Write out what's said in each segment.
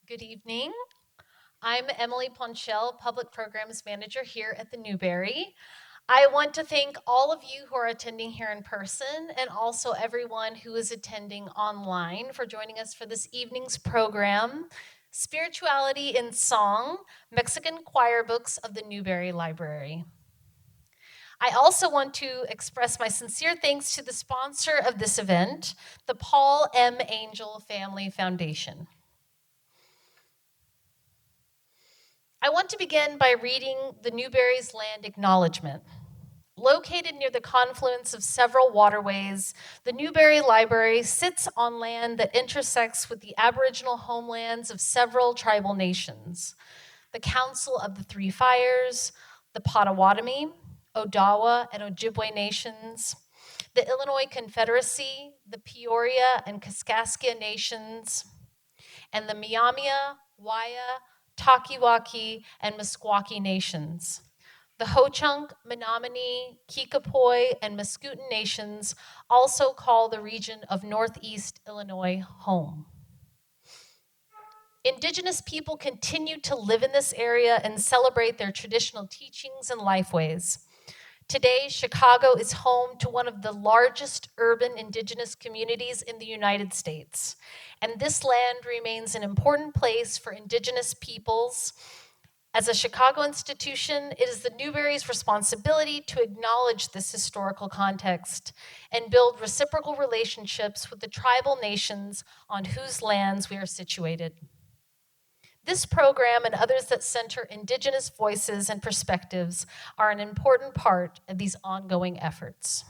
Good evening. I'm Emily Ponchel, Public Programs Manager here at the Newberry. I want to thank all of you who are attending here in person and also everyone who is attending online for joining us for this evening's program, Spirituality in Song, Mexican Choir Books of the Newberry Library. I also want to express my sincere thanks to the sponsor of this event, the Paul M. Angel Family Foundation. I want to begin by reading the Newberry's Land Acknowledgement. Located near the confluence of several waterways, the Newberry Library sits on land that intersects with the Aboriginal homelands of several tribal nations: the Council of the Three Fires, the Potawatomi, Odawa, and Ojibwe nations, the Illinois Confederacy, the Peoria and Kaskaskia nations, and the Miamia, Waya, Talkiwaki, and Meskwaki nations. The Ho-Chunk, Menominee, Kickapoo, and Mascoutin nations also call the region of Northeast Illinois home. Indigenous people continue to live in this area and celebrate their traditional teachings and lifeways. Today, Chicago is home to one of the largest urban Indigenous communities in the United States, and this land remains an important place for Indigenous peoples. As a Chicago institution, it is the Newberry's responsibility to acknowledge this historical context and build reciprocal relationships with the tribal nations on whose lands we are situated. This program and others that center Indigenous voices and perspectives are an important part of these ongoing efforts.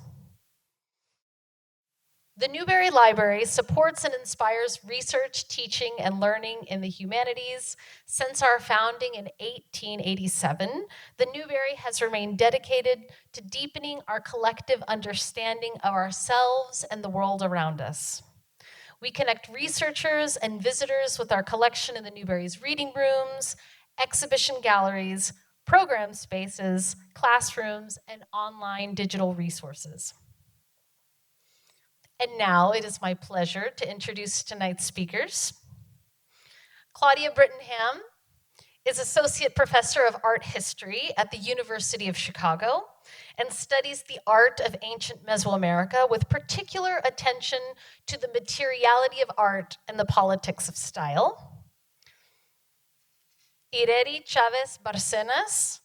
The Newberry Library supports and inspires research, teaching, and learning in the humanities. Since our founding in 1887, the Newberry has remained dedicated to deepening our collective understanding of ourselves and the world around us. We connect researchers and visitors with our collection in the Newberry's reading rooms, exhibition galleries, program spaces, classrooms, and online digital resources. And now it is my pleasure to introduce tonight's speakers. Claudia Brittenham is Associate Professor of Art History at the University of Chicago and studies the art of ancient Mesoamerica with particular attention to the materiality of art and the politics of style. Ireri Chávez-Bárcenas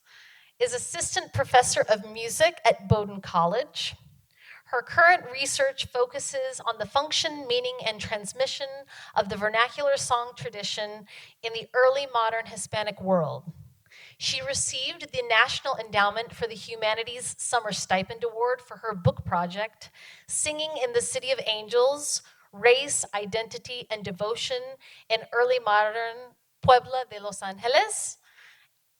is Assistant Professor of Music at Bowdoin College. Her current research focuses on the function, meaning, and transmission of the vernacular song tradition in the early modern Hispanic world. She received the National Endowment for the Humanities Summer Stipend Award for her book project, Singing in the City of Angels, Race, Identity, and Devotion in Early Modern Puebla de Los Angeles.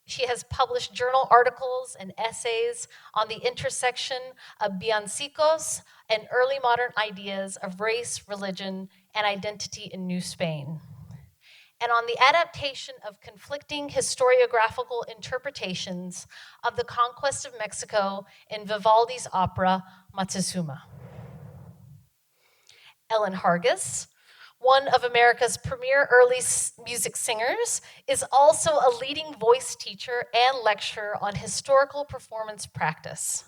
She has published journal articles and essays on the intersection of villancicos and early modern ideas of race, religion, and identity in New Spain, and on the adaptation of conflicting historiographical interpretations of the conquest of Mexico in Vivaldi's opera Moctezuma. Ellen Hargis, one of America's premier early music singers, is also a leading voice teacher and lecturer on historical performance practice.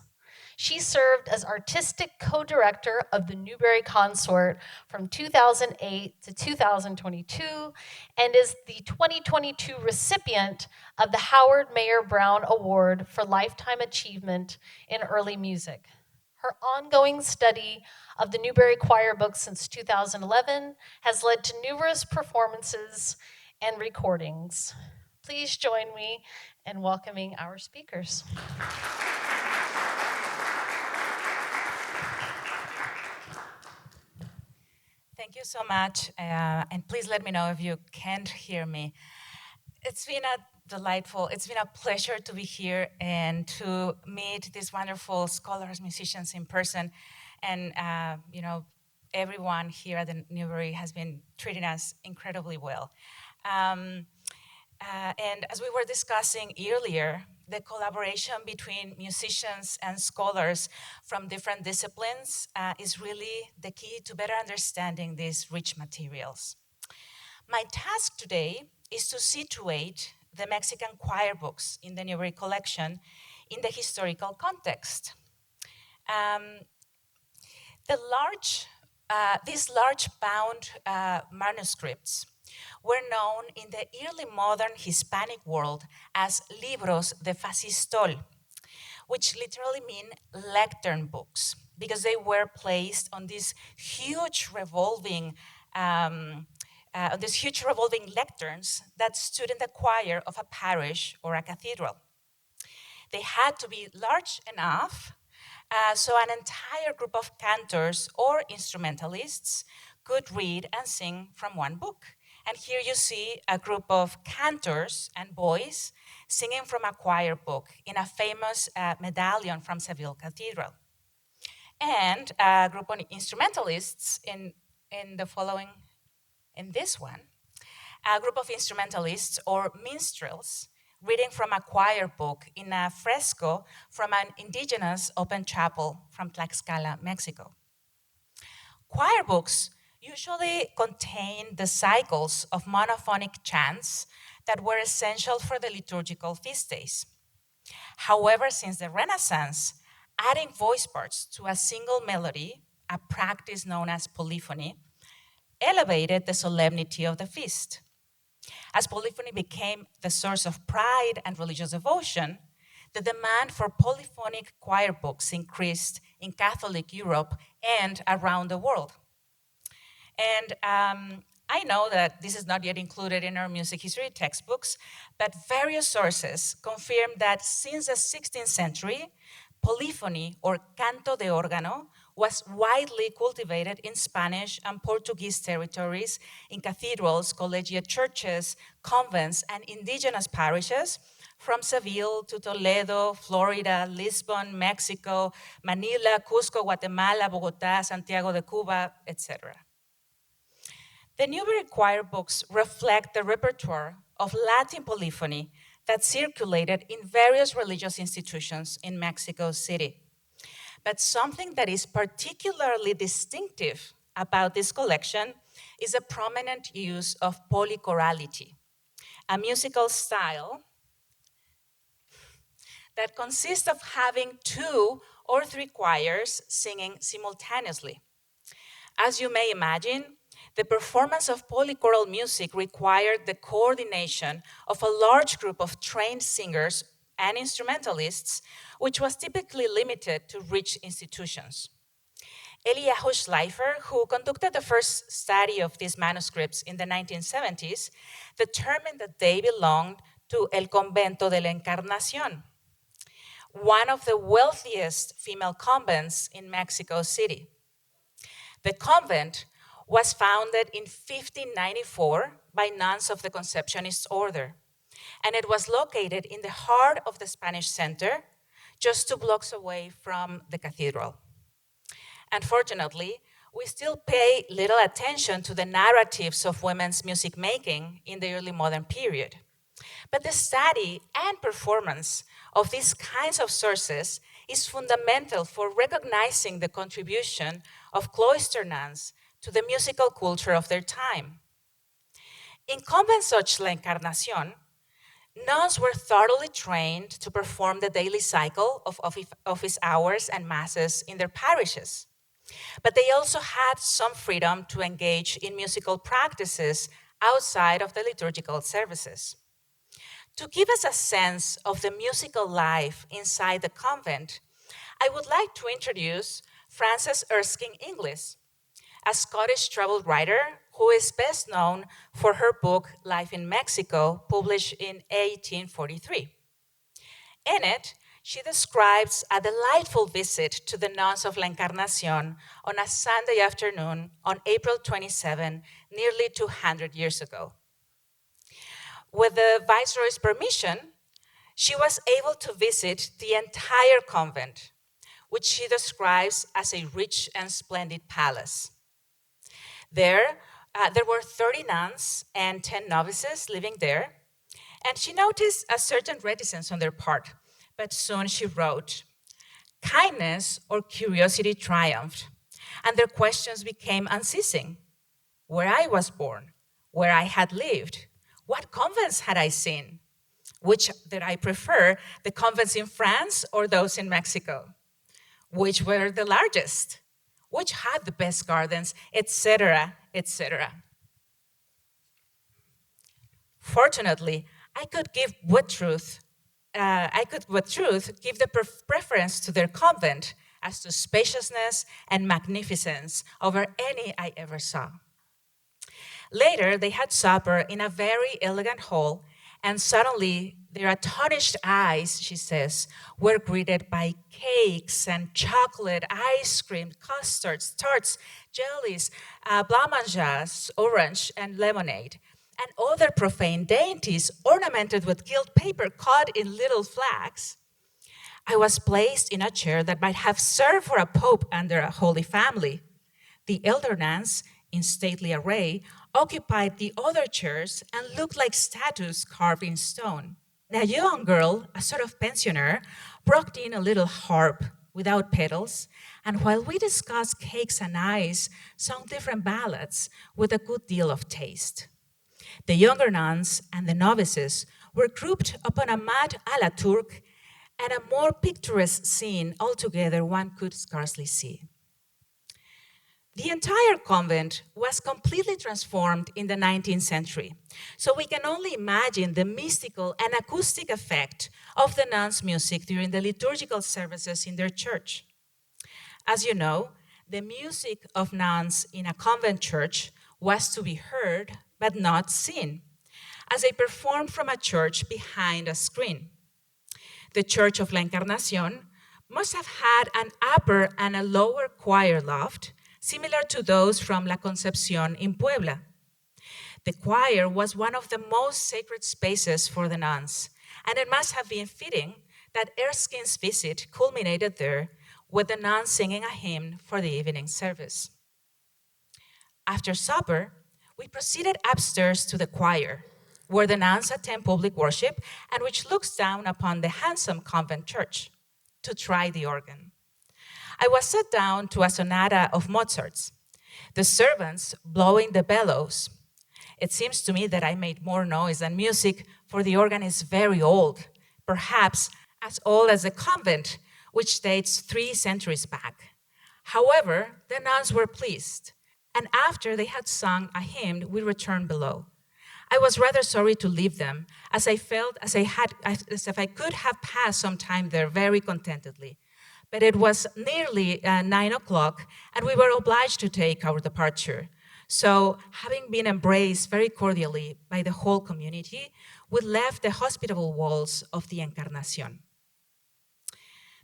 She served as artistic co-director of the Newberry Consort from 2008 to 2022 and is the 2022 recipient of the Howard Mayer Brown Award for Lifetime Achievement in Early Music. Her ongoing study of the Newberry Choir Books since 2011 has led to numerous performances and recordings. Please join me in welcoming our speakers. Thank you so much, and please let me know if you can't hear me. It's been a pleasure to be here and to meet these wonderful scholars, musicians in person, and everyone here at the Newberry has been treating us incredibly well. And as we were discussing earlier, the collaboration between musicians and scholars from different disciplines is really the key to better understanding these rich materials. My task today is to situate the Mexican choir books in the Newberry collection in the historical context. Um, these large bound manuscripts were known in the early modern Hispanic world as libros de fascistol, which literally mean lectern books, because they were placed on these huge revolving lecterns that stood in the choir of a parish or a cathedral. They had to be large enough so an entire group of cantors or instrumentalists could read and sing from one book. And here you see a group of cantors and boys singing from a choir book in a famous medallion from Seville Cathedral. And a group of instrumentalists in this one, a group of instrumentalists or minstrels reading from a choir book in a fresco from an indigenous open chapel from Tlaxcala, Mexico. Choir books usually contain the cycles of monophonic chants that were essential for the liturgical feast days. However, since the Renaissance, adding voice parts to a single melody, a practice known as polyphony, elevated the solemnity of the feast. As polyphony became the source of pride and religious devotion, the demand for polyphonic choir books increased in Catholic Europe and around the world. And I know that this is not yet included in our music history textbooks, but various sources confirm that since the 16th century, polyphony or canto de órgano was widely cultivated in Spanish and Portuguese territories, in cathedrals, collegiate churches, convents, and indigenous parishes, from Seville to Toledo, Florida, Lisbon, Mexico, Manila, Cusco, Guatemala, Bogotá, Santiago de Cuba, etc. The Newberry choir books reflect the repertoire of Latin polyphony that circulated in various religious institutions in Mexico City. But something that is particularly distinctive about this collection is a prominent use of polychorality, a musical style that consists of having 2 or 3 choirs singing simultaneously. As you may imagine, the performance of polychoral music required the coordination of a large group of trained singers and instrumentalists, which was typically limited to rich institutions. Eliyahu Schleifer, who conducted the first study of these manuscripts in the 1970s, determined that they belonged to El Convento de la Encarnación, one of the wealthiest female convents in Mexico City. The convent was founded in 1594 by nuns of the Conceptionist order, and it was located in the heart of the Spanish Center, just 2 blocks away from the cathedral. Unfortunately, we still pay little attention to the narratives of women's music making in the early modern period. But the study and performance of these kinds of sources is fundamental for recognizing the contribution of cloister nuns to the musical culture of their time. In convents such La Encarnación, nuns were thoroughly trained to perform the daily cycle of office hours and masses in their parishes. But they also had some freedom to engage in musical practices outside of the liturgical services. To give us a sense of the musical life inside the convent, I would like to introduce Frances Erskine Inglis, a Scottish travel writer who is best known for her book Life in Mexico, published in 1843. In it, she describes a delightful visit to the nuns of La Encarnación on a Sunday afternoon on April 27, nearly 200 years ago. With the Viceroy's permission, she was able to visit the entire convent, which she describes as a rich and splendid palace. There were 30 nuns and 10 novices living there, and she noticed a certain reticence on their part, but soon she wrote, "Kindness or curiosity triumphed, and their questions became unceasing. Where I was born, where I had lived. What convents had I seen? Which did I prefer, the convents in France or those in Mexico? Which were the largest? Which had the best gardens, etc., etc. Fortunately, I could with truth give the preference to their convent as to spaciousness and magnificence over any I ever saw. Later, they had supper in a very elegant hall, and suddenly their astonished eyes, she says, were greeted by cakes and chocolate, ice cream, custards, tarts, jellies, blancmanges, orange, and lemonade, and other profane dainties ornamented with gilt paper cut in little flags. I was placed in a chair that might have served for a pope under a holy family. The elder nuns, in stately array, occupied the other chairs and looked like statues carved in stone. A young girl, a sort of pensioner, brought in a little harp without pedals, and while we discussed cakes and ice, sung different ballads with a good deal of taste. The younger nuns and the novices were grouped upon a mat a la Turque, and a more picturesque scene altogether one could scarcely see. The entire convent was completely transformed in the 19th century, so we can only imagine the mystical and acoustic effect of the nuns' music during the liturgical services in their church. As you know, the music of nuns in a convent church was to be heard but not seen, as they performed from a church behind a screen. The Church of La Encarnación must have had an upper and a lower choir loft, similar to those from La Concepción in Puebla. The choir was one of the most sacred spaces for the nuns, and it must have been fitting that Erskine's visit culminated there with the nuns singing a hymn for the evening service. After supper, we proceeded upstairs to the choir, where the nuns attend public worship and which looks down upon the handsome convent church, to try the organ. I was set down to a sonata of Mozart's, the servants blowing the bellows. It seems to me that I made more noise than music, for the organ is very old, perhaps as old as the convent, which dates 3 centuries back. However, the nuns were pleased, and after they had sung a hymn, we returned below. I was rather sorry to leave them, as I felt as if I could have passed some time there very contentedly. But it was nearly 9 o'clock, and we were obliged to take our departure. So, having been embraced very cordially by the whole community, we left the hospitable walls of the Encarnación.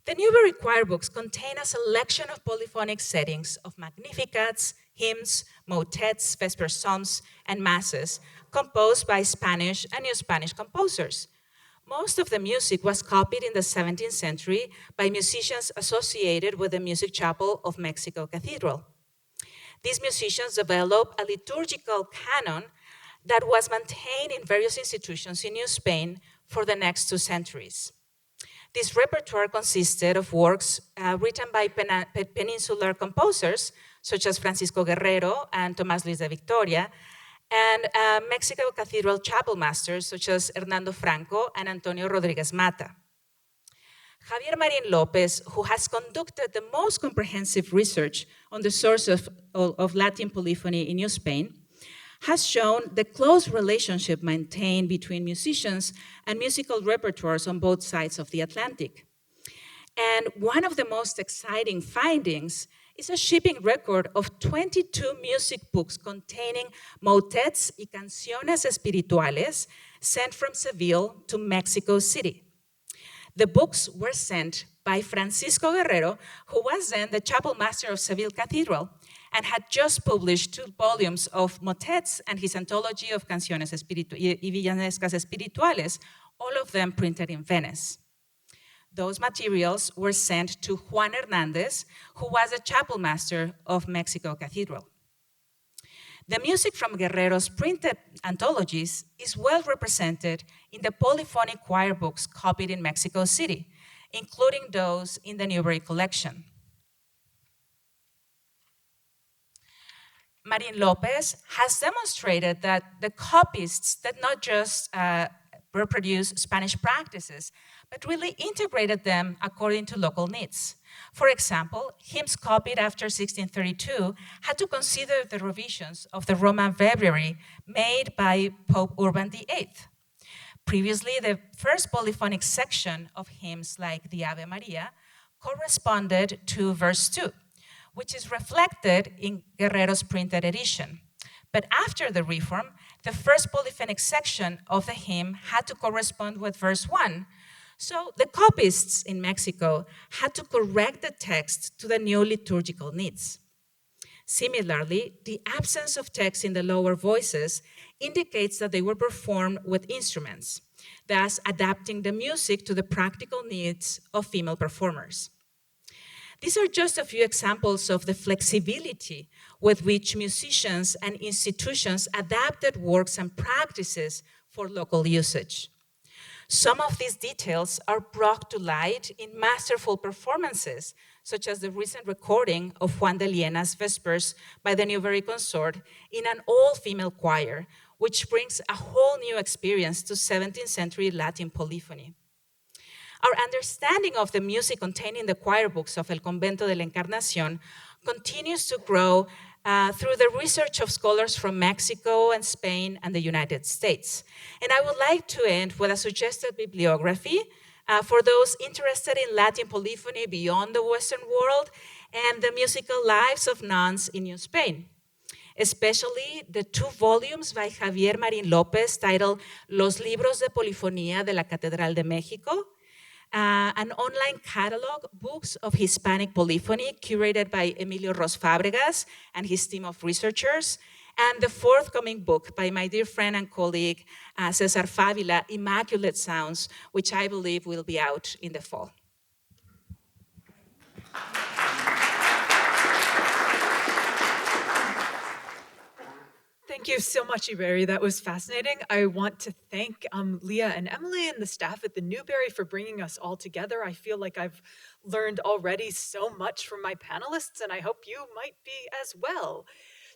The Newberry Choirbooks contain a selection of polyphonic settings of magnificats, hymns, motets, vesper psalms, and masses, composed by Spanish and New Spanish composers. Most of the music was copied in the 17th century by musicians associated with the Music Chapel of Mexico Cathedral. These musicians developed a liturgical canon that was maintained in various institutions in New Spain for the next 2 centuries. This repertoire consisted of works written by peninsular composers, such as Francisco Guerrero and Tomás Luis de Victoria, and Mexico Cathedral chapel masters such as Hernando Franco and Antonio Rodriguez Mata. Javier Marín López, who has conducted the most comprehensive research on the source of Latin polyphony in New Spain, has shown the close relationship maintained between musicians and musical repertoires on both sides of the Atlantic. And one of the most exciting findings is a shipping record of 22 music books containing motets y canciones espirituales sent from Seville to Mexico City. The books were sent by Francisco Guerrero, who was then the chapel master of Seville Cathedral and had just published 2 volumes of motets and his anthology of canciones y villanescas espirituales, all of them printed in Venice. Those materials were sent to Juan Hernandez, who was the chapel master of Mexico Cathedral. The music from Guerrero's printed anthologies is well represented in the polyphonic choir books copied in Mexico City, including those in the Newberry collection. Marin Lopez has demonstrated that the copyists did not just reproduce Spanish practices, but really integrated them according to local needs. For example, hymns copied after 1632 had to consider the revisions of the Roman breviary made by Pope Urban VIII. Previously, the first polyphonic section of hymns like the Ave Maria corresponded to verse 2, which is reflected in Guerrero's printed edition. But after the Reform, the first polyphonic section of the hymn had to correspond with verse 1. So the copyists in Mexico had to correct the text to the new liturgical needs. Similarly, the absence of text in the lower voices indicates that they were performed with instruments, thus adapting the music to the practical needs of female performers. These are just a few examples of the flexibility with which musicians and institutions adapted works and practices for local usage. Some of these details are brought to light in masterful performances, such as the recent recording of Juan de Liena's Vespers by the Newberry Consort in an all-female choir, which brings a whole new experience to 17th century Latin polyphony. Our understanding of the music contained in the choir books of El Convento de la Encarnación continues to grow through the research of scholars from Mexico and Spain and the United States. And I would like to end with a suggested bibliography for those interested in Latin polyphony beyond the Western world and the musical lives of nuns in New Spain, especially the 2 volumes by Javier Marin Lopez titled Los Libros de Polifonía de la Catedral de México, an online catalog, books of Hispanic polyphony curated by Emilio Ros Fábregas and his team of researchers, and the forthcoming book by my dear friend and colleague, Cesar Fávila, Immaculate Sounds, which I believe will be out in the fall. Thank you so much, Ireri. That was fascinating. I want to thank Leah and Emily and the staff at the Newberry for bringing us all together. I feel like I've learned already so much from my panelists, and I hope you might be as well.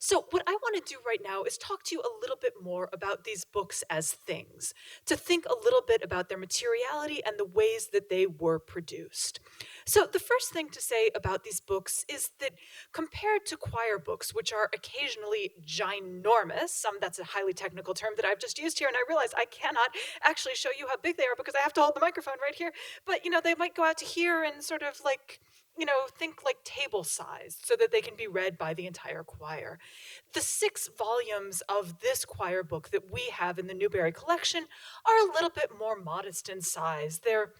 So what I want to do right now is talk to you a little bit more about these books as things, to think a little bit about their materiality and the ways that they were produced. So the first thing to say about these books is that compared to choir books, which are occasionally ginormous, that's a highly technical term that I've just used here, and I realize I cannot actually show you how big they are because I have to hold the microphone right here, but they might go out to here and sort of like, think like table size so that they can be read by the entire choir. The 6 volumes of this choir book that we have in the Newberry collection are a little bit more modest in size. They're,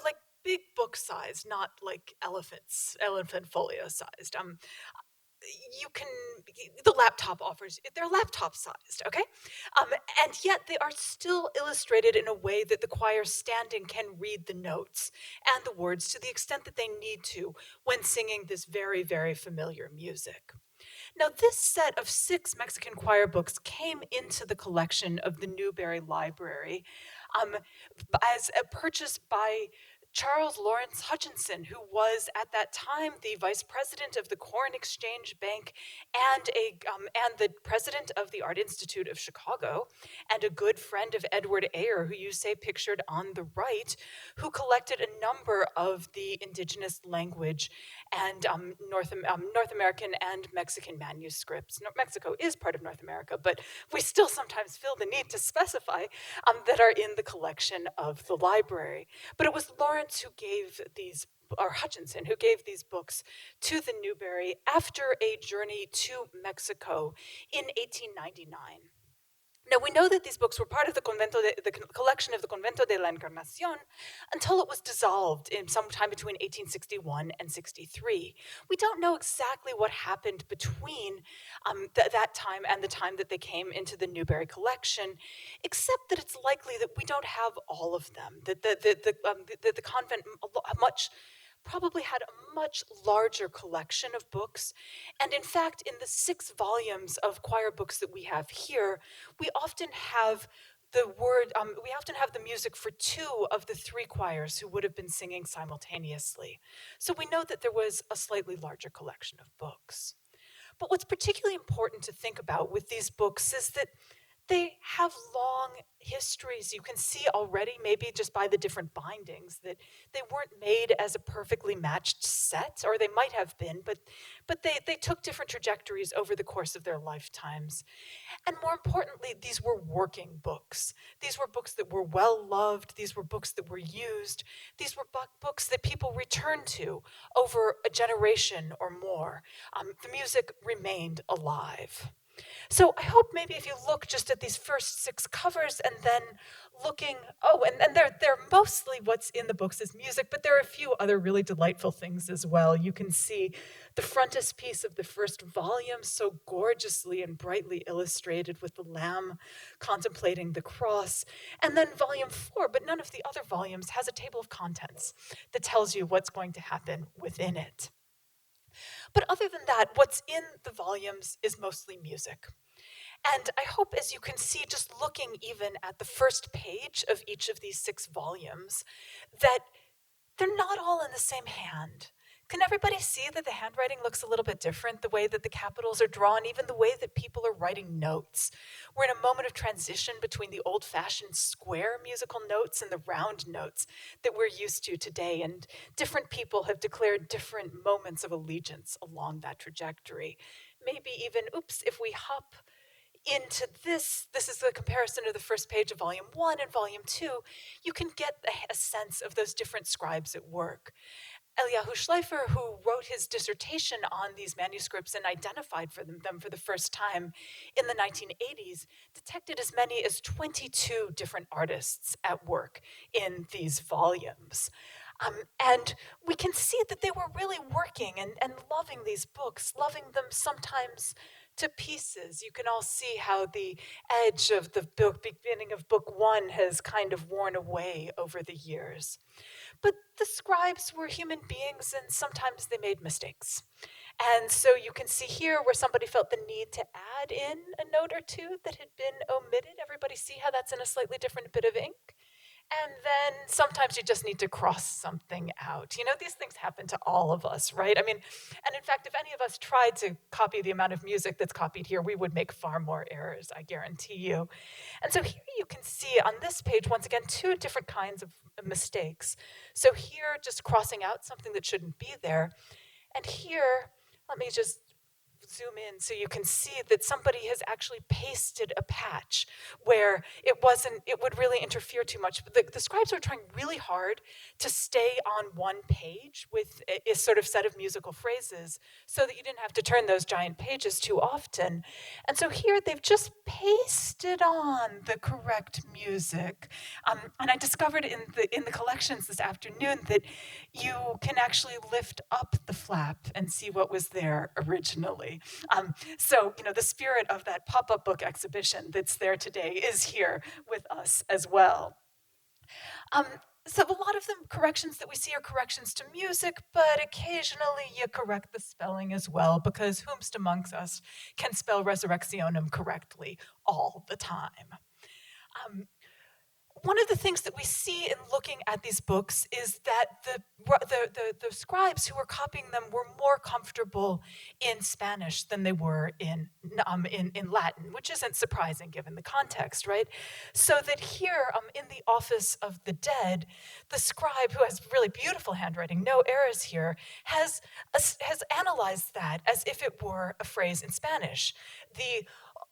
like big book size, not like elephant folio sized. The laptop offers, they're laptop sized, okay? And yet they are still illustrated in a way that the choir standing can read the notes and the words to the extent that they need to when singing this very, very familiar music. Now, this set of 6 Mexican choir books came into the collection of the Newberry Library as a purchase by Charles Lawrence Hutchinson, who was at that time the vice president of the Corn Exchange Bank and the president of the Art Institute of Chicago, and a good friend of Edward Ayer, who you say pictured on the right, who collected a number of the indigenous language and North American and Mexican manuscripts. Mexico is part of North America, but we still sometimes feel the need to specify that are in the collection of the library. But it was Lawrence who gave these, or Hutchinson, who gave these books to the Newberry after a journey to Mexico in 1899. Now, we know that these books were part of the collection of the Convento de la Encarnación until it was dissolved in sometime between 1861 and 63. We don't know exactly what happened between that time and the time that they came into the Newberry collection, except that it's likely that we don't have all of them, that the convent probably had a much larger collection of books. And in fact, in the 6 volumes of choir books that we have here, we often have the music for 2 of the 3 choirs who would have been singing simultaneously. So we know that there was a slightly larger collection of books. But what's particularly important to think about with these books is that they have long histories. You can see already, maybe just by the different bindings, that they weren't made as a perfectly matched set, or they might have been, but they took different trajectories over the course of their lifetimes. And more importantly, these were working books. These were books that were well loved. These were books that were used. These were books that people returned to over a generation or more. The music remained alive. So I hope maybe if you look just at these first 6 covers and then looking, and they're mostly what's in the books is music, but there are a few other really delightful things as well. You can see the frontispiece of the first volume, so gorgeously and brightly illustrated with the lamb contemplating the cross. And then volume 4, but none of the other volumes, has a table of contents that tells you what's going to happen within it. But other than that, what's in the volumes is mostly music. And I hope, as you can see, just looking even at the first page of each of these 6 volumes, that they're not all in the same hand. Can everybody see that the handwriting looks a little bit different, the way that the capitals are drawn, even the way that people are writing notes? We're in a moment of transition between the old-fashioned square musical notes and the round notes that we're used to today, and different people have declared different moments of allegiance along that trajectory. Maybe even, if we hop into this is the comparison of the first page of volume 1 and volume 2, you can get a sense of those different scribes at work. Eliyahu Schleifer, who wrote his dissertation on these manuscripts and identified them for the first time in the 1980s, detected as many as 22 different artists at work in these volumes. And we can see that they were really working and loving these books, loving them sometimes to pieces. You can all see how the edge of the beginning of book 1 has kind of worn away over the years. But the scribes were human beings, and sometimes they made mistakes. And so you can see here where somebody felt the need to add in a note or two that had been omitted. Everybody see how that's in a slightly different bit of ink? And then sometimes you just need to cross something out. These things happen to all of us, right? And in fact, if any of us tried to copy the amount of music that's copied here, we would make far more errors, I guarantee you. And so here you can see on this page, once again, 2 different kinds of mistakes. So here, just crossing out something that shouldn't be there. And here, let me just zoom in so you can see that somebody has actually pasted a patch where it would really interfere too much. But the scribes were trying really hard to stay on one page with a sort of set of musical phrases so that you didn't have to turn those giant pages too often. And so here they've just pasted on the correct music. And I discovered in the collections this afternoon that you can actually lift up the flap and see what was there originally. So, the spirit of that pop-up book exhibition that's there today is here with us as well. So a lot of the corrections that we see are corrections to music, but occasionally you correct the spelling as well, because whomst amongst us can spell resurrectionem correctly all the time. One of the things that we see in looking at these books is that the scribes who were copying them were more comfortable in Spanish than they were in Latin, which isn't surprising given the context, right? So that here in the Office of the Dead, the scribe, who has really beautiful handwriting, no errors here, has analyzed that as if it were a phrase in Spanish.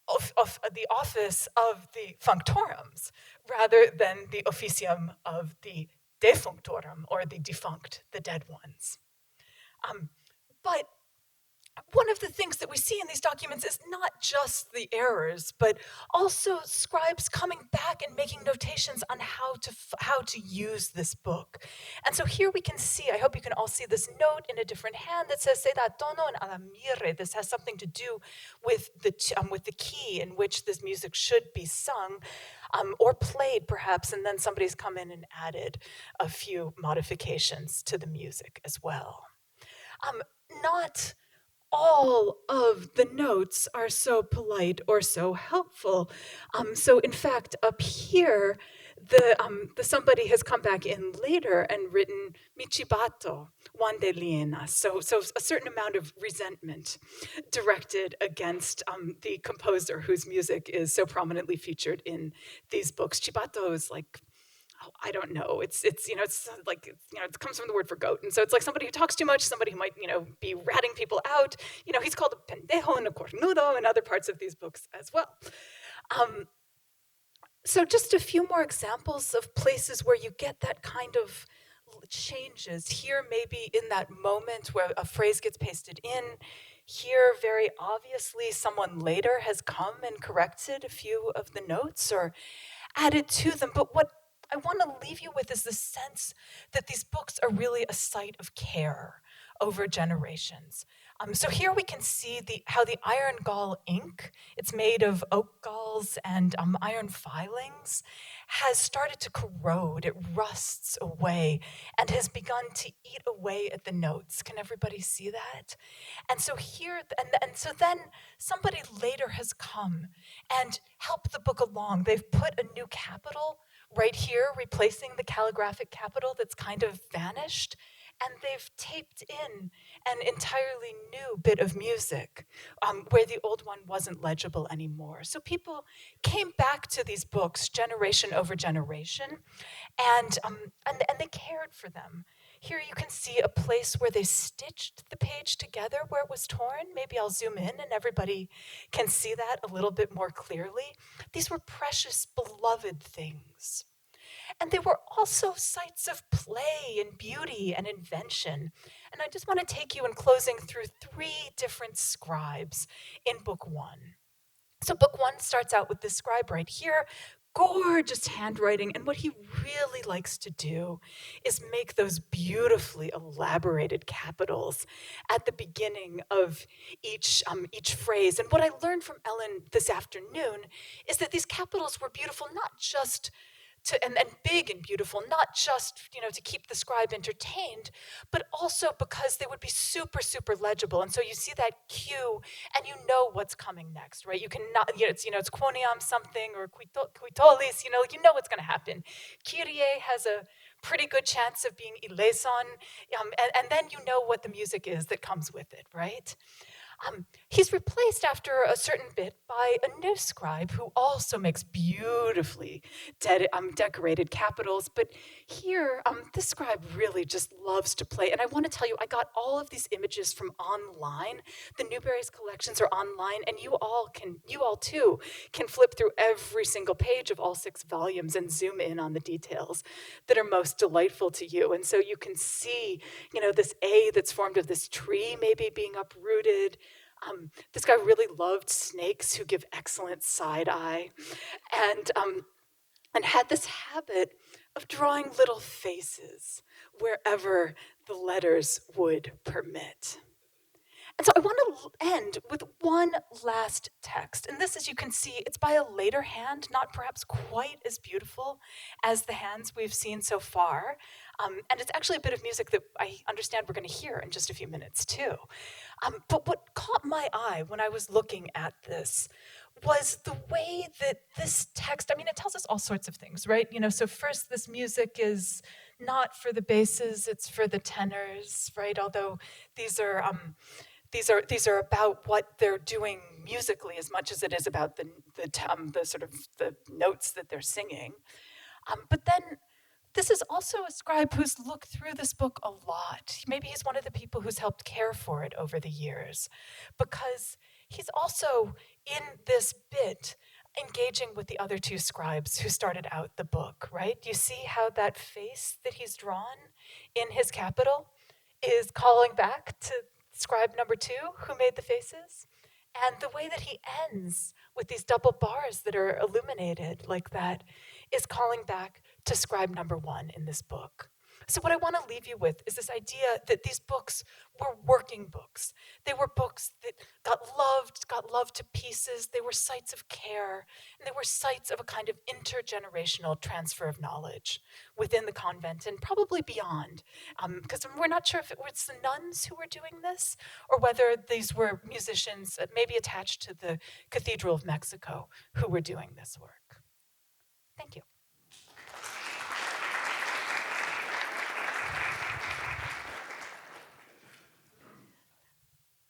Of the office of the functorums, rather than the officium of the defunctorum, or the defunct, the dead ones. But one of the things that we see in these documents is not just the errors, but also scribes coming back and making notations on how to use this book. And so here we can see, I hope you can all see this note in a different hand that says, "Se da tono en ala mire." This has something to do with the key in which this music should be sung, or played perhaps, and then somebody's come in and added a few modifications to the music as well. Not all of the notes are so polite or so helpful. So in fact, up here, The somebody has come back in later and written Michibato, Juan de Lienas. So a certain amount of resentment directed against the composer whose music is so prominently featured in these books. Chibato is like, oh, I don't know. It's like it comes from the word for goat, and so it's like somebody who talks too much, somebody who might be ratting people out. He's called a pendejo and a cornudo in other parts of these books as well. So just a few more examples of places where you get that kind of changes. Here, maybe in that moment where a phrase gets pasted in. Here, very obviously, someone later has come and corrected a few of the notes or added to them. But what I want to leave you with is the sense that these books are really a site of care over generations. So here we can see how the iron gall ink, it's made of oak galls and iron filings, has started to corrode. It rusts away and has begun to eat away at the notes. Can everybody see that? And so here, and so then somebody later has come and helped the book along. They've put a new capital right here, replacing the calligraphic capital that's kind of vanished. And they've taped in an entirely new bit of music where the old one wasn't legible anymore. So people came back to these books generation over generation, and they cared for them. Here you can see a place where they stitched the page together where it was torn. Maybe I'll zoom in and everybody can see that a little bit more clearly. These were precious, beloved things. And they were also sites of play and beauty and invention. And I just want to take you in closing through 3 different scribes in book 1. So book 1 starts out with this scribe right here, gorgeous handwriting, and what he really likes to do is make those beautifully elaborated capitals at the beginning of each phrase. And what I learned from Ellen this afternoon is that these capitals were beautiful not just and big and beautiful, not just to keep the scribe entertained, but also because they would be super, super legible. And so you see that cue, and you know what's coming next, right? You cannot, it's quoniam something or quitolis, you know what's going to happen. Kyrie has a pretty good chance of being eleison, and then you know what the music is that comes with it, right? He's replaced after a certain bit by a new scribe who also makes beautifully decorated capitals. But here, this scribe really just loves to play. And I want to tell you, I got all of these images from online. The Newberry's collections are online, and you all too can flip through every single page of all 6 volumes and zoom in on the details that are most delightful to you. And so you can see, this A that's formed of this tree maybe being uprooted. This guy really loved snakes who give excellent side eye, and had this habit of drawing little faces wherever the letters would permit. And so I want to end with one last text. And this, as you can see, it's by a later hand, not perhaps quite as beautiful as the hands we've seen so far. And it's actually a bit of music that I understand we're going to hear in just a few minutes, too. But what caught my eye when I was looking at this was the way that this text, it tells us all sorts of things, right? So first, this music is not for the basses, it's for the tenors, right? Although these are about what they're doing musically as much as it is about the sort of the notes that they're singing. But then this is also a scribe who's looked through this book a lot. Maybe he's one of the people who's helped care for it over the years, because he's also in this bit engaging with the other 2 scribes who started out the book, right? You see how that face that he's drawn in his capital is calling back to scribe number 2 who made the faces? And the way that he ends with these double bars that are illuminated like that is calling back to scribe number 1 in this book. So what I want to leave you with is this idea that these books were working books. They were books that got loved to pieces. They were sites of care, and they were sites of a kind of intergenerational transfer of knowledge within the convent and probably beyond. Because we're not sure if it was the nuns who were doing this or whether these were musicians maybe attached to the Cathedral of Mexico who were doing this work. Thank you.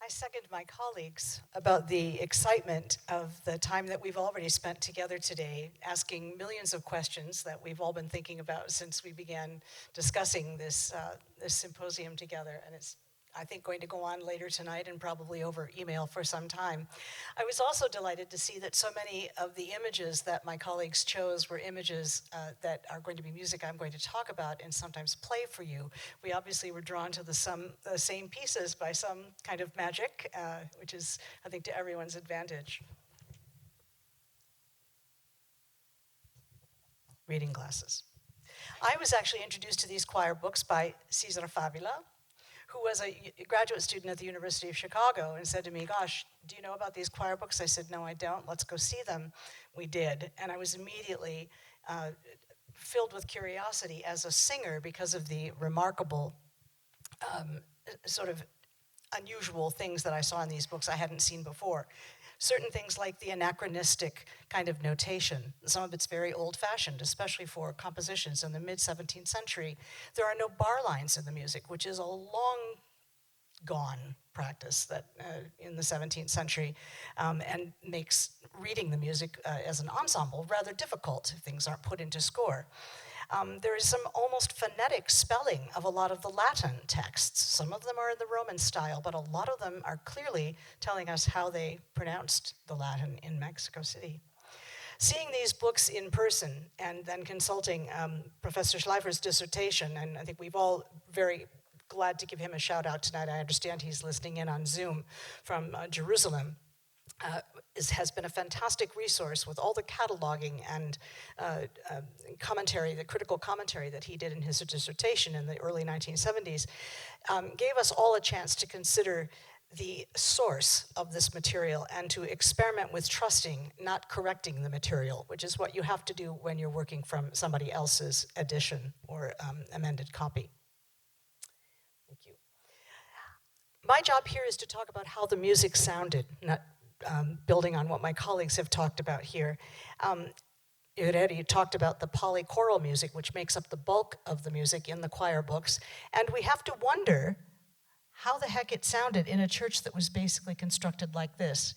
I second my colleagues about the excitement of the time that we've already spent together today, asking millions of questions that we've all been thinking about since we began discussing this symposium together. And it's, I think, going to go on later tonight and probably over email for some time. I was also delighted to see that so many of the images that my colleagues chose were images that are going to be music I'm going to talk about and sometimes play for you. We obviously were drawn to the same pieces by some kind of magic, which is, I think, to everyone's advantage. Reading glasses. I was actually introduced to these choir books by Cesar Favila, who was a graduate student at the University of Chicago and said to me, gosh, do you know about these choir books? I said, no, I don't. Let's go see them. We did. And I was immediately filled with curiosity as a singer because of the remarkable sort of unusual things that I saw in these books I hadn't seen before. Certain things like the anachronistic kind of notation. Some of it's very old-fashioned, especially for compositions in the mid-17th century. There are no bar lines in the music, which is a long-gone practice that in the 17th century and makes reading the music as an ensemble rather difficult if things aren't put into score. There is some almost phonetic spelling of a lot of the Latin texts. Some of them are in the Roman style, but a lot of them are clearly telling us how they pronounced the Latin in Mexico City. Seeing these books in person and then consulting Professor Schleifer's dissertation, and I think we've all very glad to give him a shout out tonight. I understand he's listening in on Zoom from Jerusalem. Has been a fantastic resource with all the cataloging and commentary, the critical commentary that he did in his dissertation in the early 1970s, gave us all a chance to consider the source of this material and to experiment with trusting, not correcting the material, which is what you have to do when you're working from somebody else's edition or amended copy. Thank you. My job here is to talk about how the music sounded, not building on what my colleagues have talked about here. Ireri talked about the polychoral music, which makes up the bulk of the music in the choir books, and we have to wonder how the heck it sounded in a church that was basically constructed like this.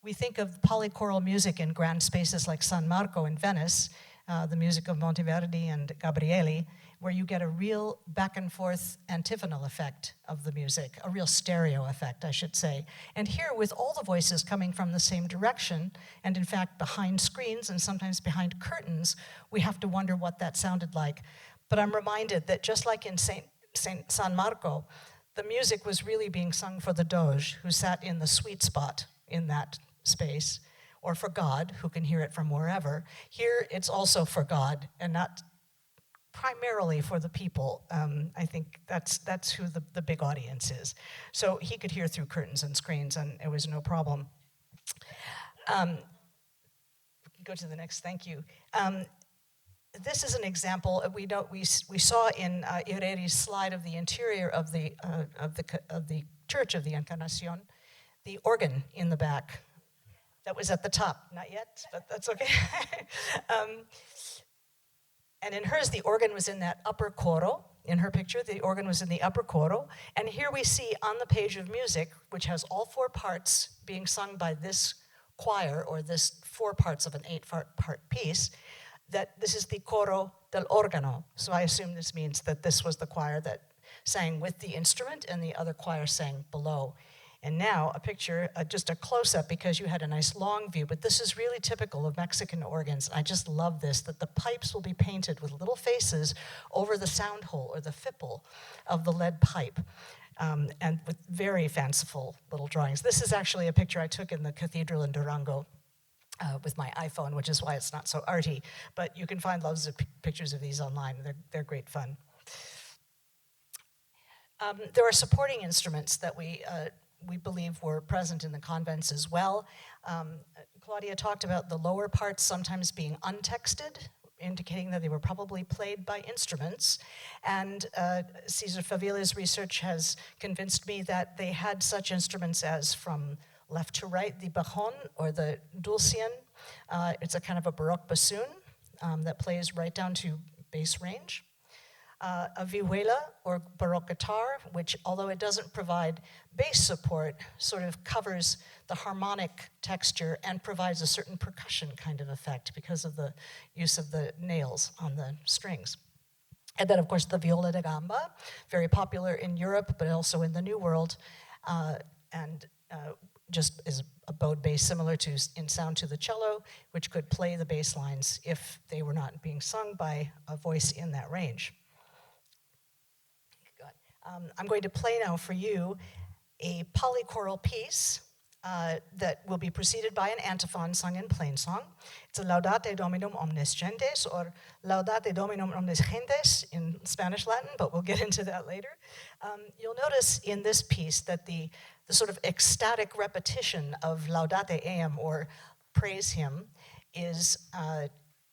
We think of polychoral music in grand spaces like San Marco in Venice, the music of Monteverdi and Gabrieli, where you get a real back and forth antiphonal effect of the music, a real stereo effect, I should say. And here, with all the voices coming from the same direction, and in fact behind screens and sometimes behind curtains, we have to wonder what that sounded like. But I'm reminded that just like in San Marco, the music was really being sung for the Doge, who sat in the sweet spot in that space, or for God, who can hear it from wherever. Here, it's also for God, and not primarily for the people. I think that's who the big audience is. So he could hear through curtains and screens, and it was no problem. Go to the next, thank you. This is an example we saw in Ireri's slide of the interior of the Church of the Encarnacion, the organ in the back. That was at the top, not yet, but that's okay. And in hers, the organ was in that upper coro. In her picture, the organ was in the upper coro. And here we see on the page of music, which has all four parts being sung by this choir, or this 4 parts of an 8-part piece, that this is the coro del organo. So I assume this means that this was the choir that sang with the instrument and the other choir sang below. And now a picture, just a close-up, because you had a nice long view, but this is really typical of Mexican organs. I just love this, that the pipes will be painted with little faces over the sound hole or the fipple of the lead pipe, and with very fanciful little drawings. This is actually a picture I took in the cathedral in Durango with my iPhone, which is why it's not so arty, but you can find loads of pictures of these online. They're great fun. There are supporting instruments that we believe were present in the convents as well. Claudia talked about the lower parts sometimes being untexted, indicating that they were probably played by instruments. And Cesar Favila's research has convinced me that they had such instruments as, from left to right, the bajon, or the dulcian. It's a kind of a Baroque bassoon that plays right down to bass range. a vihuela or baroque guitar, which, although it doesn't provide bass support, sort of covers the harmonic texture and provides a certain percussion kind of effect because of the use of the nails on the strings. And then, of course, the viola da gamba, very popular in Europe, but also in the New World, and just is a bowed bass similar to in sound to the cello, which could play the bass lines if they were not being sung by a voice in that range. I'm going to play now for you a polychoral piece that will be preceded by an antiphon sung in plain song. It's a Laudate Dominum Omnes Gentes, or Laudate Dominum Omnes Gentes in Spanish Latin, but we'll get into that later. You'll notice in this piece that the sort of ecstatic repetition of Laudate Eam, or praise him, is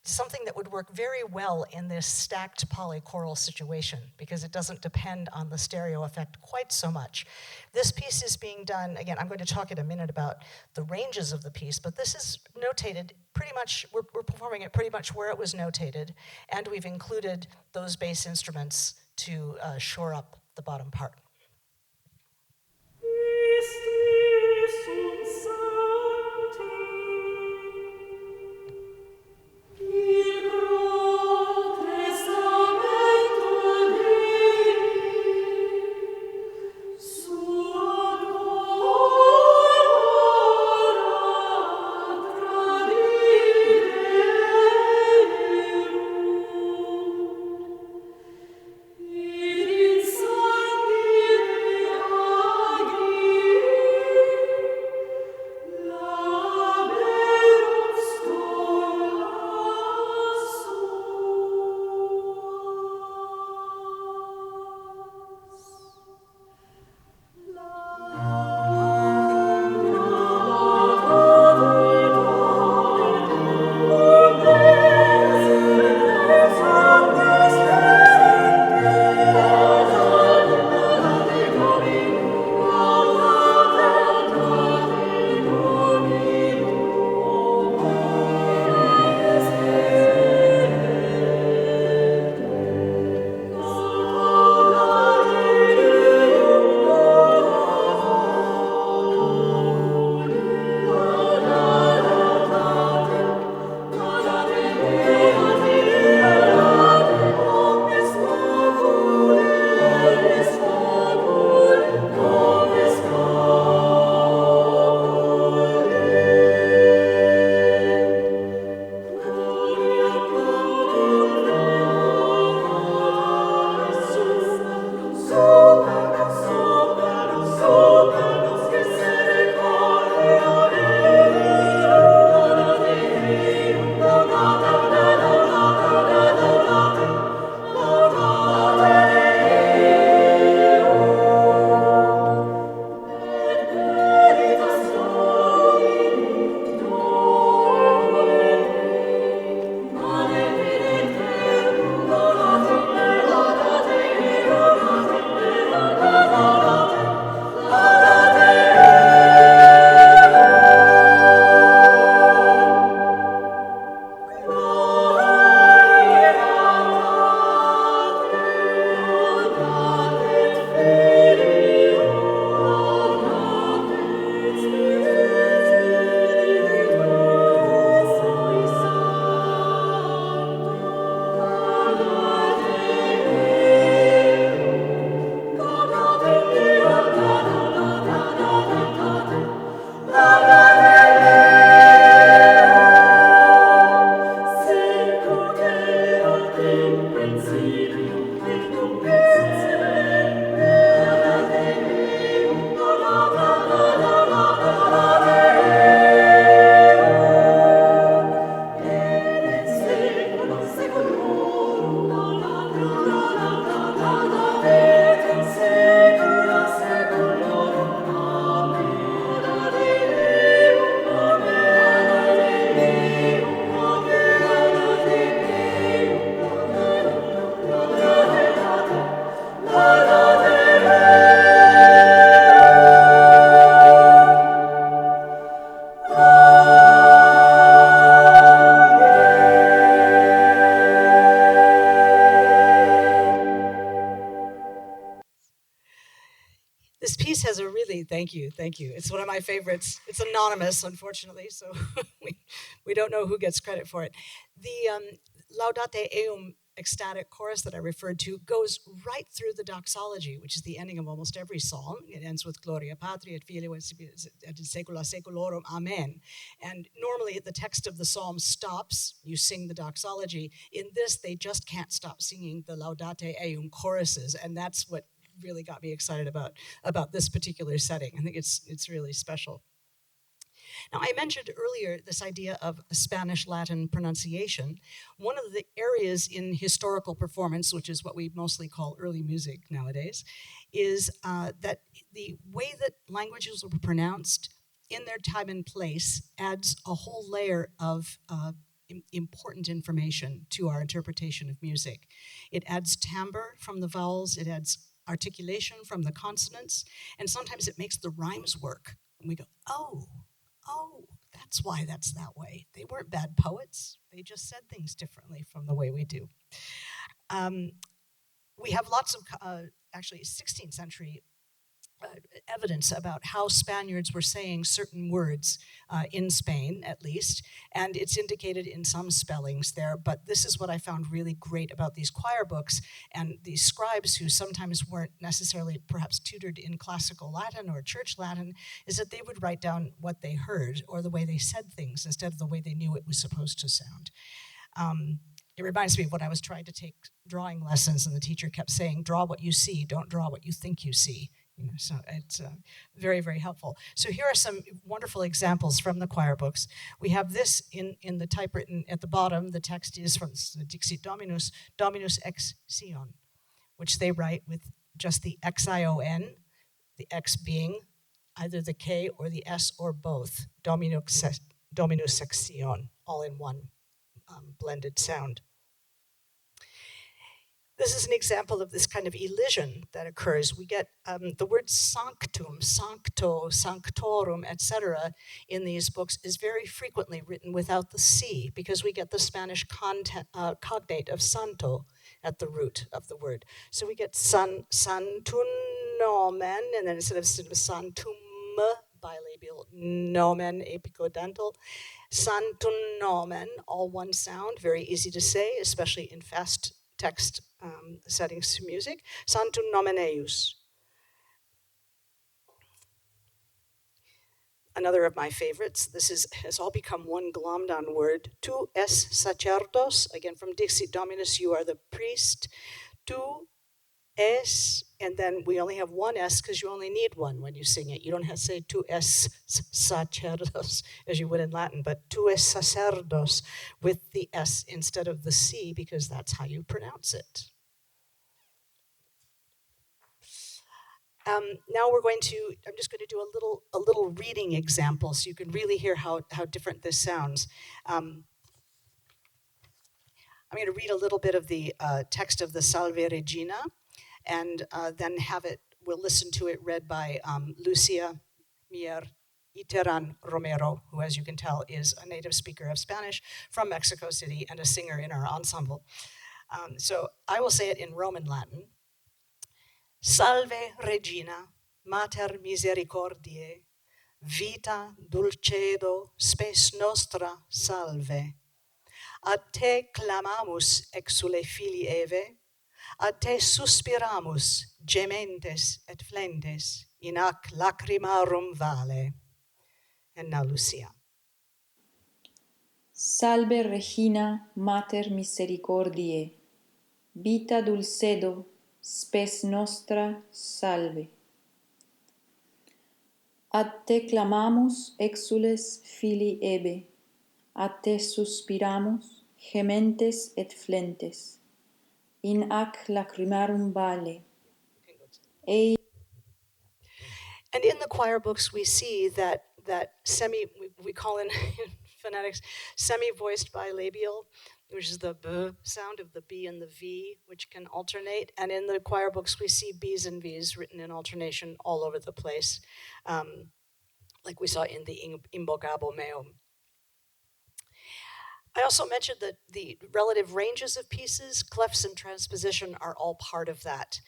something that would work very well in this stacked polychoral situation because it doesn't depend on the stereo effect quite so much. This piece is being done, again, I'm going to talk in a minute about the ranges of the piece, but this is notated pretty much, we're performing it pretty much where it was notated, and we've included those bass instruments to shore up the bottom part. In sancti thank you. It's one of my favorites. It's anonymous, unfortunately, so we don't know who gets credit for it. The Laudate Eum ecstatic chorus that I referred to goes right through the doxology, which is the ending of almost every psalm. It ends with Gloria Patri et Filio et Saecula Saeculorum, Amen. And normally the text of the psalm stops, you sing the doxology. In this, they just can't stop singing the Laudate Eum choruses, and that's what really got me excited about this particular setting. I think it's really special. Now, I mentioned earlier this idea of Spanish-Latin pronunciation. One of the areas in historical performance, which is what we mostly call early music nowadays, is that the way that languages were pronounced in their time and place adds a whole layer of important information to our interpretation of music. It adds timbre from the vowels, it adds articulation from the consonants, and sometimes it makes the rhymes work. And we go, oh, that's why that's that way. They weren't bad poets. They just said things differently from the way we do. We have lots of, actually 16th century evidence about how Spaniards were saying certain words in Spain, at least, and it's indicated in some spellings there, but this is what I found really great about these choir books and these scribes who sometimes weren't necessarily perhaps tutored in classical Latin or church Latin, is that they would write down what they heard or the way they said things instead of the way they knew it was supposed to sound. It reminds me of when I was trying to take drawing lessons and the teacher kept saying, draw what you see, don't draw what you think you see. So it's very, very helpful. So here are some wonderful examples from the choir books. We have this in the typewritten at the bottom. The text is from the Dixit Dominus, Dominus ex Sion, which they write with just the Xion, the X being either the K or the S or both. Dominus ex Sion, all in one blended sound. This is an example of this kind of elision that occurs. We get the word sanctum, sancto, sanctorum, etc. in these books is very frequently written without the C because we get the Spanish cognate of santo at the root of the word. So we get santum nomen, and then instead of santum bilabial, nomen epicodental, santum nomen, all one sound, very easy to say, especially in fast text settings to music. Santum nomen eius. Another of my favorites. This has all become one glommed on word. Tu es sacerdos, again from Dixit Dominus, you are the priest. Tu es, and then we only have one S because you only need one when you sing it. You don't have to say tu es sacerdos as you would in Latin, but tu es sacerdos with the S instead of the C because that's how you pronounce it. Now I'm just going to do a little reading example so you can really hear how different this sounds. I'm going to read a little bit of the text of the Salve Regina, and then we'll listen to it read by Lucia Mier Iteran Romero, who, as you can tell, is a native speaker of Spanish from Mexico City and a singer in our ensemble. So I will say it in Roman Latin. Salve Regina, Mater Misericordiae, vita dulcedo spes nostra salve. Ad te clamamus exule filii Eve, ad te suspiramus gementes et flentes in ac lacrimarum vale. And now Lucia. Salve Regina, Mater Misericordiae, vita dulcedo, spes nostra salve. Ad te clamamus exules filii Ebe, ad te suspiramus, gementes et flentes, in ac lacrimarum vale. And in the choir books we see that we call in phonetics, semi-voiced bilabial, which is the B sound of the B and the V, which can alternate. And in the choir books, we see B's and V's written in alternation all over the place, like we saw in the Imbocabo Meum. I also mentioned that the relative ranges of pieces, clefs and transposition are all part of that.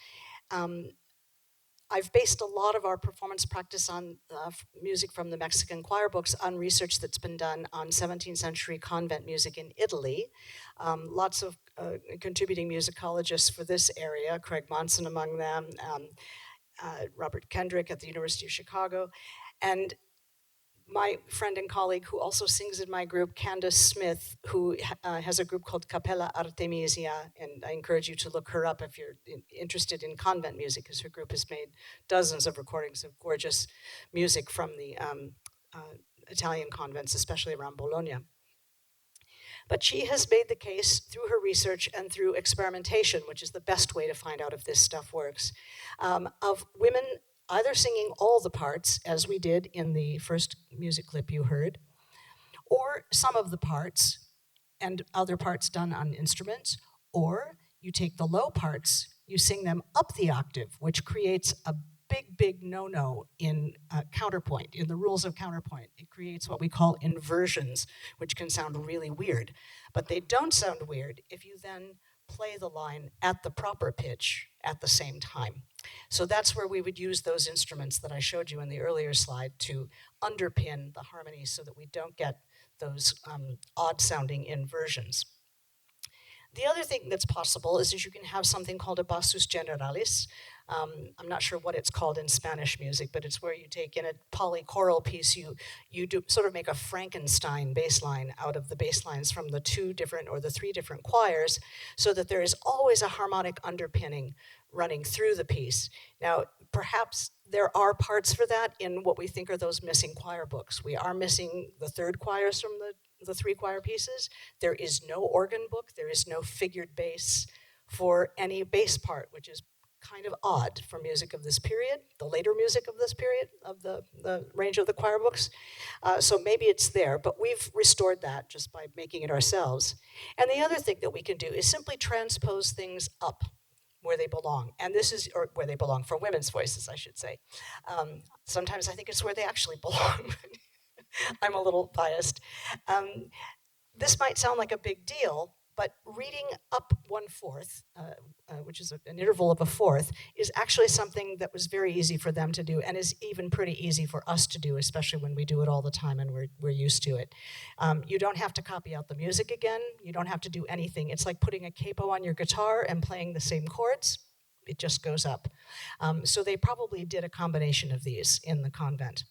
I've based a lot of our performance practice on music from the Mexican choir books on research that's been done on 17th century convent music in Italy. Lots of contributing musicologists for this area, Craig Monson among them, Robert Kendrick at the University of Chicago, and my friend and colleague who also sings in my group, Candace Smith, who has a group called Capella Artemisia, and I encourage you to look her up if you're interested in convent music, because her group has made dozens of recordings of gorgeous music from the Italian convents, especially around Bologna. But she has made the case through her research and through experimentation, which is the best way to find out if this stuff works, of women either singing all the parts, as we did in the first music clip you heard, or some of the parts and other parts done on instruments, or you take the low parts, you sing them up the octave, which creates a big no-no in counterpoint, in the rules of counterpoint. It creates what we call inversions, which can sound really weird, but they don't sound weird if you then play the line at the proper pitch at the same time. So that's where we would use those instruments that I showed you in the earlier slide to underpin the harmonies so that we don't get those odd-sounding inversions. The other thing that's possible is that you can have something called a bassus generalis. I'm not sure what it's called in Spanish music, but it's where you take in a polychoral piece, you do sort of make a Frankenstein bass line out of the bass lines from the two different or the three different choirs, so that there is always a harmonic underpinning running through the piece. Now, perhaps there are parts for that in what we think are those missing choir books. We are missing the third choirs from the three choir pieces. There is no organ book. There is no figured bass for any bass part, which is kind of odd for music of this period, the later music of this period, of the range of the choir books. So maybe it's there, but we've restored that just by making it ourselves. And the other thing that we can do is simply transpose things up where they belong. And this is, or where they belong for women's voices, I should say. Sometimes I think it's where they actually belong. I'm a little biased. This might sound like a big deal, but reading up 1/4, which is an interval of a fourth, is actually something that was very easy for them to do, and is even pretty easy for us to do, especially when we do it all the time and we're used to it. You don't have to copy out the music again. You don't have to do anything. It's like putting a capo on your guitar and playing the same chords. It just goes up. So they probably did a combination of these in the convent.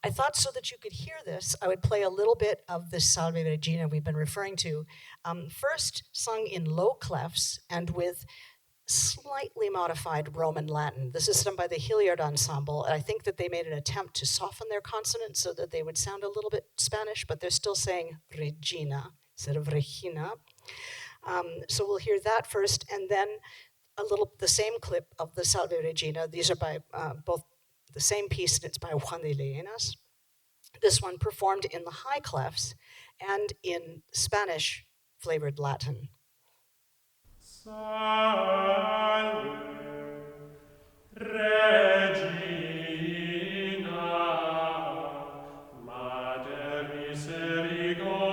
I thought so that you could hear this, I would play a little bit of this Salve Regina we've been referring to, first sung in low clefs and with slightly modified Roman Latin. This is done by the Hilliard Ensemble, and I think that they made an attempt to soften their consonants so that they would sound a little bit Spanish, but they're still saying Regina instead of Regina. So we'll hear that first, and then the same clip of the Salve Regina. These are by both the same piece, and it's by Juan de Leonas. This one performed in the high clefs and in Spanish flavored Latin. Salve, Regina, Mater misericordiae,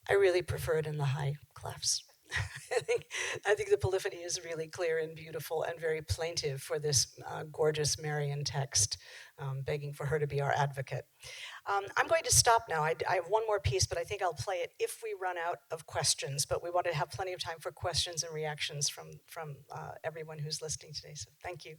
I really prefer it in the high clefs. I think the polyphony is really clear and beautiful and very plaintive for this gorgeous Marian text, begging for her to be our advocate. I'm going to stop now. I have one more piece, but I think I'll play it if we run out of questions. But we want to have plenty of time for questions and reactions from everyone who's listening today. So thank you.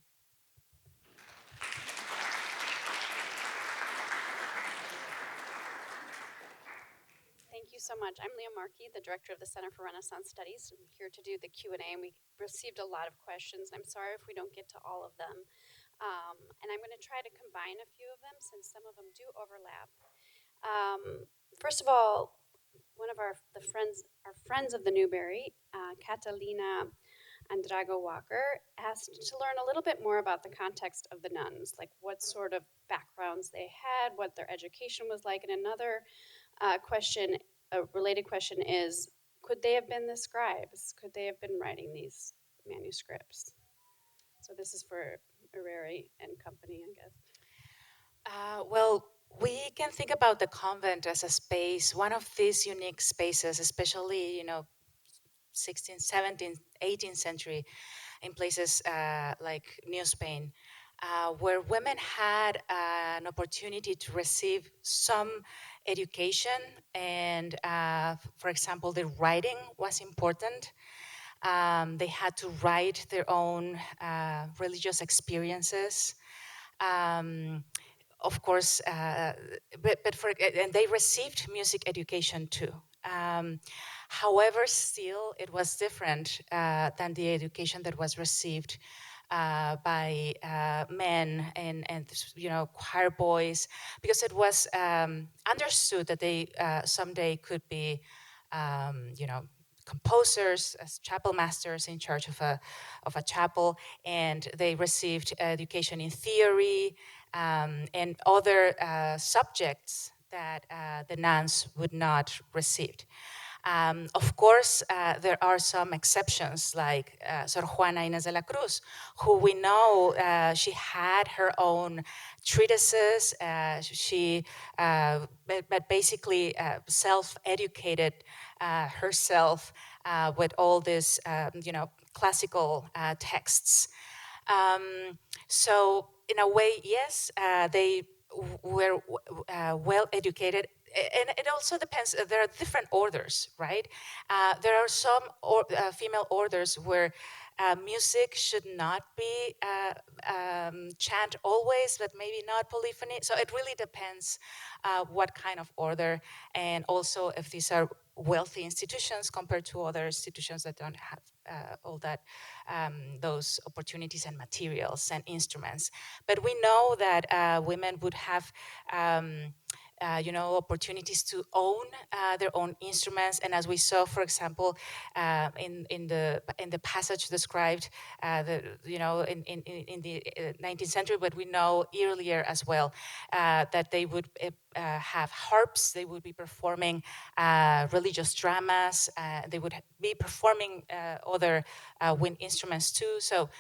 Thank you so much. I'm Leah Markey, the director of the Center for Renaissance Studies. I'm here to do the Q&A, and we received a lot of questions. I'm sorry if we don't get to all of them. And I'm going to try to combine a few of them since some of them do overlap. First of all, one of our friends of the Newberry, Catalina Andrago Walker, asked to learn a little bit more about the context of the nuns, like what sort of backgrounds they had, what their education was like. And another question, a related question is, could they have been the scribes? Could they have been writing these manuscripts? So this is for Ireri and company, I guess. Well, we can think about the convent as a space, one of these unique spaces, especially, 16th, 17th, 18th century, in places like New Spain, where women had an opportunity to receive some education. And, for example, the writing was important. They had to write their own religious experiences. Of course, and they received music education too. However, still, it was different than the education that was received by men and choir boys, because it was understood that they someday could be, composers, as chapel masters in charge of a chapel, and they received education in theory and other subjects that the nuns would not receive. Of course, there are some exceptions, like Sor Juana Inés de la Cruz, who we know she had her own treatises. But basically self-educated herself with all these, classical texts. So in a way, yes, they were well educated. And it also depends, there are different orders, right? There are some female orders where music should not be chant always, but maybe not polyphony. So it really depends what kind of order, and also if these are wealthy institutions compared to other institutions that don't have all that, those opportunities and materials and instruments. But we know that women would have opportunities to own their own instruments, and as we saw, for example, in the passage described, in the 19th century, but we know earlier as well that they would have harps. They would be performing religious dramas. They would be performing other wind instruments too. So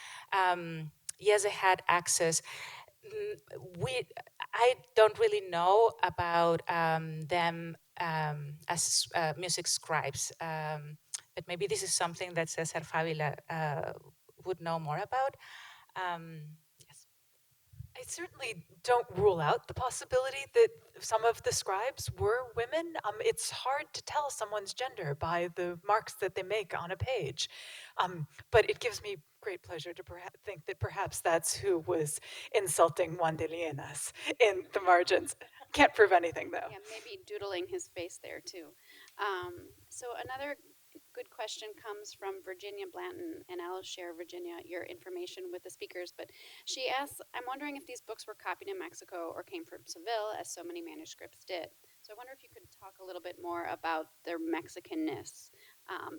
yes, they had access. I don't really know about them as music scribes, but maybe this is something that Cesar Fabila would know more about. Yes. I certainly don't rule out the possibility that some of the scribes were women. It's hard to tell someone's gender by the marks that they make on a page. But it gives me great pleasure to think that perhaps that's who was insulting Juan de Lienas in the margins. Can't prove anything, though. Yeah, maybe doodling his face there, too. So another good question comes from Virginia Blanton, and I'll share, Virginia, your information with the speakers. But she asks, I'm wondering if these books were copied in Mexico or came from Seville, as so many manuscripts did. So I wonder if you could talk a little bit more about their Mexicanness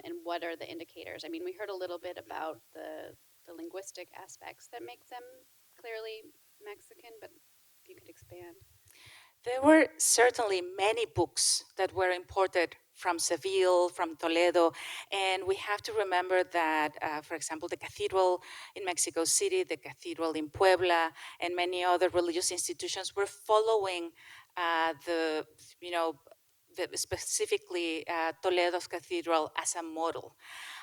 and what are the indicators. I mean, we heard a little bit about the linguistic aspects that make them clearly Mexican, but if you could expand. There were certainly many books that were imported from Seville, from Toledo, and we have to remember that, for example, the cathedral in Mexico City, the cathedral in Puebla, and many other religious institutions were following specifically Toledo's cathedral as a model.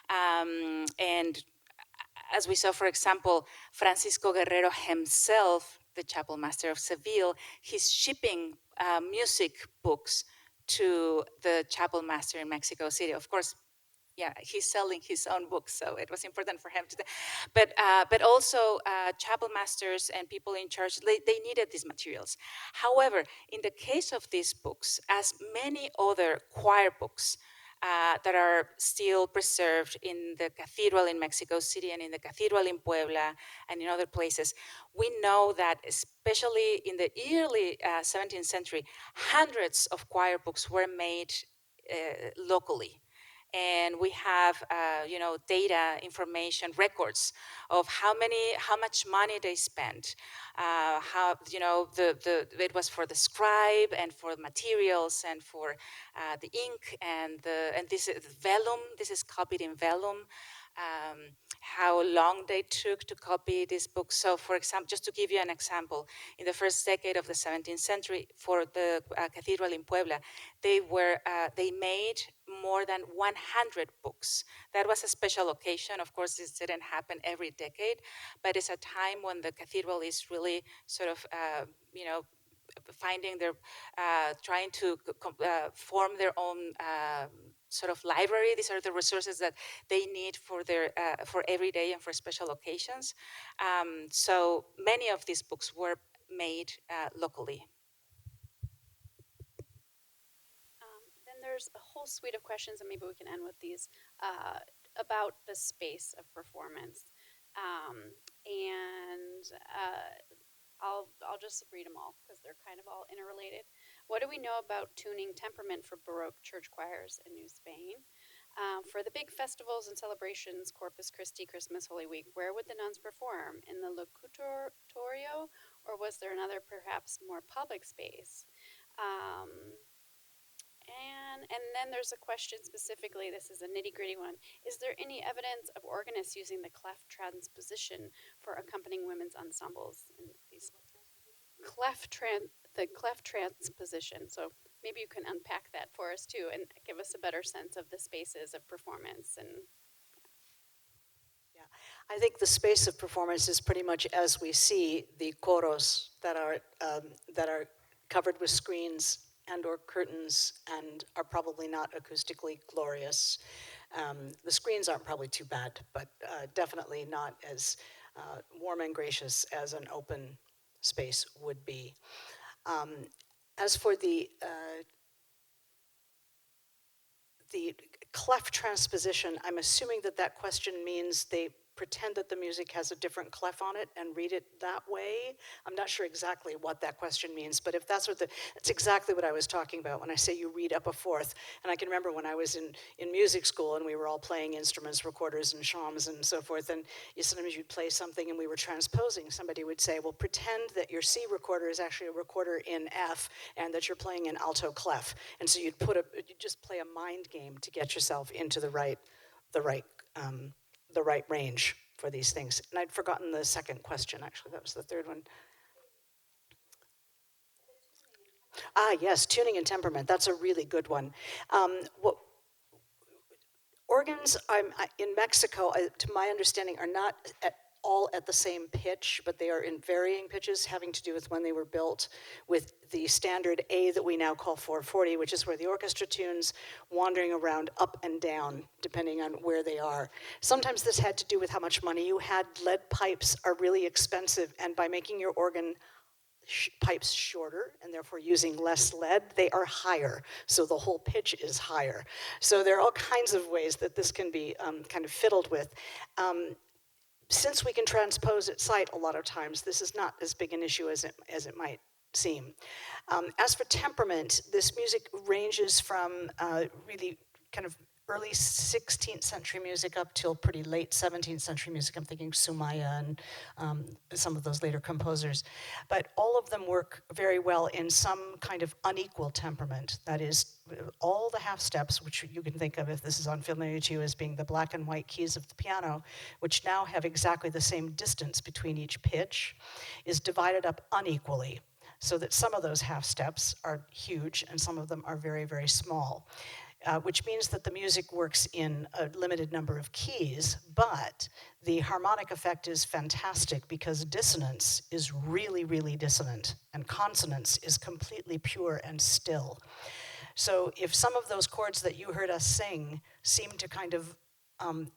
And as we saw, for example, Francisco Guerrero himself, the chapel master of Seville, he's shipping music books to the chapel master in Mexico City. Of course, yeah, he's selling his own books, so it was important for him to. But also chapel masters and people in charge, they needed these materials. However, in the case of these books, as many other choir books that are still preserved in the cathedral in Mexico City and in the cathedral in Puebla and in other places, we know that especially in the early 17th century, hundreds of choir books were made locally. And we have, data, information, records of how much money they spent, it was for the scribe and for materials and for the ink and this is vellum. This is copied in vellum. How long they took to copy these books. So, for example, just to give you an example, in the first decade of the 17th century, for the cathedral in Puebla, they made more than 100 books. That was a special occasion. Of course, this didn't happen every decade, but it's a time when the cathedral is really sort of, finding their, trying to form their own sort of library. These are the resources that they need for their for every day and for special occasions. So many of these books were made locally. Then there's a whole suite of questions, and maybe we can end with these, about the space of performance. I'll just read them all because they're kind of all interrelated. What do we know about tuning temperament for Baroque church choirs in New Spain? For the big festivals and celebrations, Corpus Christi, Christmas, Holy Week, where would the nuns perform? In the locutorio, or was there another, perhaps more public space? And then there's a question specifically, this is a nitty-gritty one. Is there any evidence of organists using the clef transposition for accompanying women's ensembles in these the clef transposition? So maybe you can unpack that for us too and give us a better sense of the spaces of performance. And yeah, I think the space of performance is pretty much as we see the coros that are covered with screens and or curtains and are probably not acoustically glorious. The screens aren't probably too bad, but definitely not as warm and gracious as an open space would be. As for the clef transposition, I'm assuming that question means they pretend that the music has a different clef on it and read it that way. I'm not sure exactly what that question means, but if that's that's exactly what I was talking about when I say you read up a fourth. And I can remember when I was in music school and we were all playing instruments, recorders and shawms and so forth, and sometimes you'd play something and we were transposing. Somebody would say, well, pretend that your C recorder is actually a recorder in F and that you're playing an alto clef. And so you'd just play a mind game to get yourself into the right range for these things. And I'd forgotten the second question, actually. That was the third one. Yes, tuning and temperament. That's a really good one. Organs in Mexico, to my understanding, are not all at the same pitch, but they are in varying pitches, having to do with when they were built, with the standard A that we now call 440, which is where the orchestra tunes, wandering around up and down, depending on where they are. Sometimes this had to do with how much money you had. Lead pipes are really expensive, and by making your organ pipes shorter and therefore using less lead, they are higher. So the whole pitch is higher. So there are all kinds of ways that this can be kind of fiddled with. Since we can transpose at sight a lot of times, this is not as big an issue as it might seem. As for temperament, this music ranges from really kind of early 16th century music up till pretty late 17th century music. I'm thinking Sumaya and some of those later composers. But all of them work very well in some kind of unequal temperament. That is, all the half steps, which you can think of, if this is unfamiliar to you, as being the black and white keys of the piano, which now have exactly the same distance between each pitch, is divided up unequally. so that some of those half steps are huge and some of them are very, very small. Which means that the music works in a limited number of keys, but the harmonic effect is fantastic because dissonance is really, really dissonant, and consonance is completely pure and still. So if some of those chords that you heard us sing seem to kind of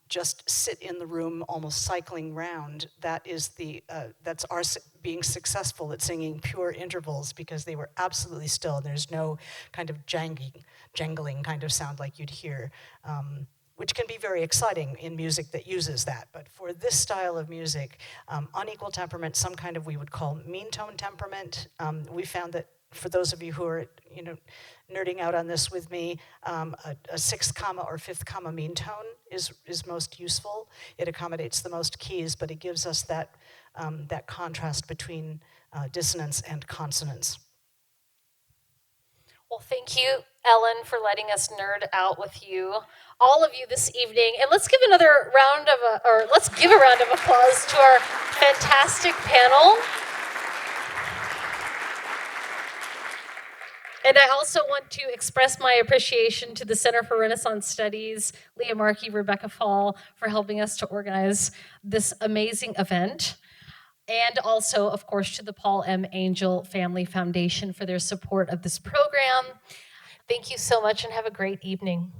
just sit in the room, almost cycling round, that's our being successful at singing pure intervals because they were absolutely still. There's no kind of jangling kind of sound like you'd hear, which can be very exciting in music that uses that. But for this style of music, unequal temperament, some kind of we would call mean tone temperament, we found that for those of you who are, nerding out on this with me, a sixth comma or fifth comma mean tone is most useful. It accommodates the most keys, but it gives us that contrast between dissonance and consonance. Well, thank you, Ellen, for letting us nerd out with you, all of you this evening. And let's give a round of applause to our fantastic panel. And I also want to express my appreciation to the Center for Renaissance Studies, Leah Markey, Rebecca Fall, for helping us to organize this amazing event. And also, of course, to the Paul M. Angel Family Foundation for their support of this program. Thank you so much and have a great evening.